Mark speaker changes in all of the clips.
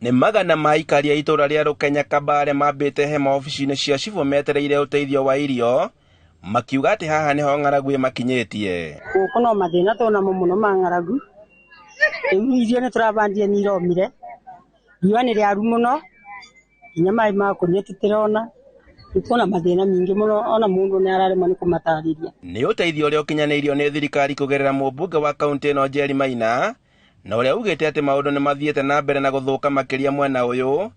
Speaker 1: Nĩ magana ma aikari a itũra rĩa Rũkenya Kabare mambĩte hema ofici-inĩ cia cibũ metereire ũteithio wa irio, makiuga atĩ haha nĩho ng'aragu ĩmakinyĩtie.
Speaker 2: Gũkũ no mathĩna twonamo mũno ma ng'aragu. Rĩu irio nĩtũrabandire nĩiromire, riũa nĩ rĩaru mũno, nginya maĩ ma kũnyua tũtirona. Nĩtuona mathĩna mingĩ mũno, ona mũndũ nĩararemwo nĩ kũmatarĩria. Nĩ ũteithio ũrĩa ũkinyanĩirio nĩ thirikari kũgerera mũmbunge wa kaũntĩ ĩno Njeri Maina, na ũrĩa ugĩte atĩ maũndũ nĩmathiĩte na mbere na gũthũka makĩria mwena ũyũ,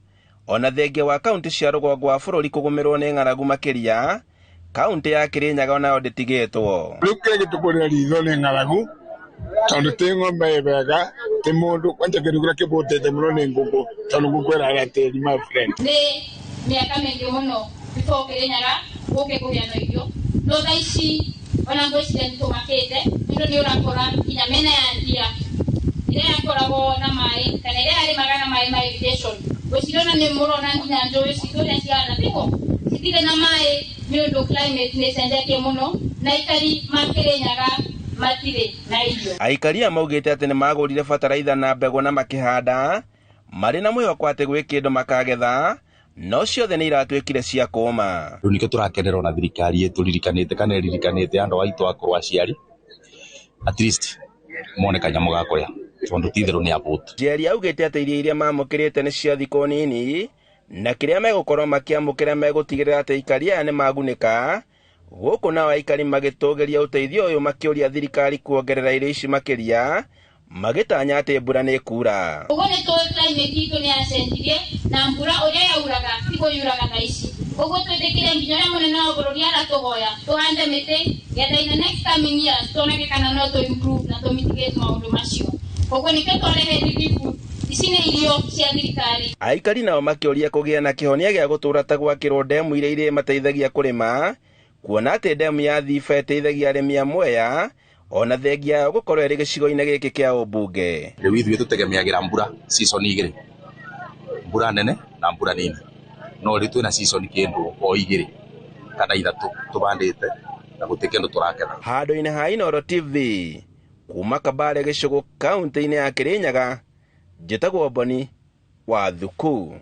Speaker 2: ona thengia wa kaũntĩ cia rũgongo wa bũrũri kũgũmĩrwo nĩ ng'aragu makĩria, kaũntĩ ya Kĩrĩnyaga onayo ndĩtigĩtwo.
Speaker 3: Rĩu kĩrĩa gĩtũkũrĩra ritho nĩ ng'aragu, tondũ tĩ ng'ombe wega, tĩ mũndũ kwanja kĩndũ kĩrĩa kĩbũtĩte mũno nĩ ngũkũ, tondũ ngũkũ ĩrarĩa tĩri my friend.
Speaker 4: Nĩ mĩaka mĩingĩ mũno before Kĩrĩnyaga gũke kũgĩa na irio, no thaa ici ona ngwĩciria nĩtũmakĩte, tondũ nĩũrakora nginya mĩena ya Ndia ĩrĩa yakoragwo na maĩ, kana ĩrĩa yarĩmaga na maĩ ma irrigation, ngwĩciria ona nĩmũrona nginya njũĩ citũ ũrĩa cihana tĩgo citirĩ na maĩ nĩũndũ climate nĩcenjetie mũno, na aikari ma Kĩrĩnyaga matirĩ na irio. Aikari maugĩte atĩ nĩmagũrire bataraitha na mbegũ na makĩhanda, marĩ na mwĩhoko atĩ gwĩ kĩndũ makagetha, no ciothe nĩ iratuĩkire cia kũũma.
Speaker 5: Rĩu nĩkĩo tũrakenerwo na thirikari ĩtũririkanĩte kana ĩririkanĩte andũ aitũ akũrũ aciari, at least mone kanyamũ ga kũrĩa, tondũ ti-itherũ nĩ abũtu.
Speaker 1: Njeri augĩte atĩ irio iria mamũkĩrĩte nĩ cia thikũ nini, na kĩrĩa megũkorwo makĩamũkĩra megũtigĩrĩra atĩ aikari aya nĩmagunĩka, gũkũ nao aikari magĩtũgĩria ũteithio ũyũ makĩũria thirikari kuongerera irio ici makĩria, magĩtanya atĩ mbura nĩ kura.
Speaker 4: Ũguo nĩ tũĩ climate itũ nĩyacenjirie, na mbura ũrĩa yauraga tiguo yuraga thaa ici. Ũguo twĩtĩkire nginya ũrĩa mũnene wa bũrũri aratũhoya tũhande mĩtĩ, getha in the next coming years tuoneke kana no tũ improve na tũ mitigate maũndũ macio. Ũguo nĩkĩo twarehe relief, ici nĩ irio cia thirikari.
Speaker 1: Aikari nao makĩũria kũgĩa na kĩhonia gĩa gũtũra ta gwakĩrwo ndemu iria irĩmateithagia kũrĩma, kuona atĩ ndemu ya Thiba ĩteithagia arĩmi a Mwea, ona thengia yao gũkorwo ĩrĩ gĩcigo-inĩ gĩkĩ kĩa ũmbunge.
Speaker 5: Rĩu ithuĩ tũtegemeagĩra mbura season igĩrĩ, mbura nene na mbura nini, no rĩu twĩna season kĩndũ o igĩrĩ kana ithatũ tũbandĩte na gũtirĩ kĩndũ tũraketha. Handũ-inĩ ha Inooro TV, kuma Kabare gĩcũgũ kaũntĩ-inĩ ya Kĩrĩnyaga, njĩtagwo Boni wa Thuku.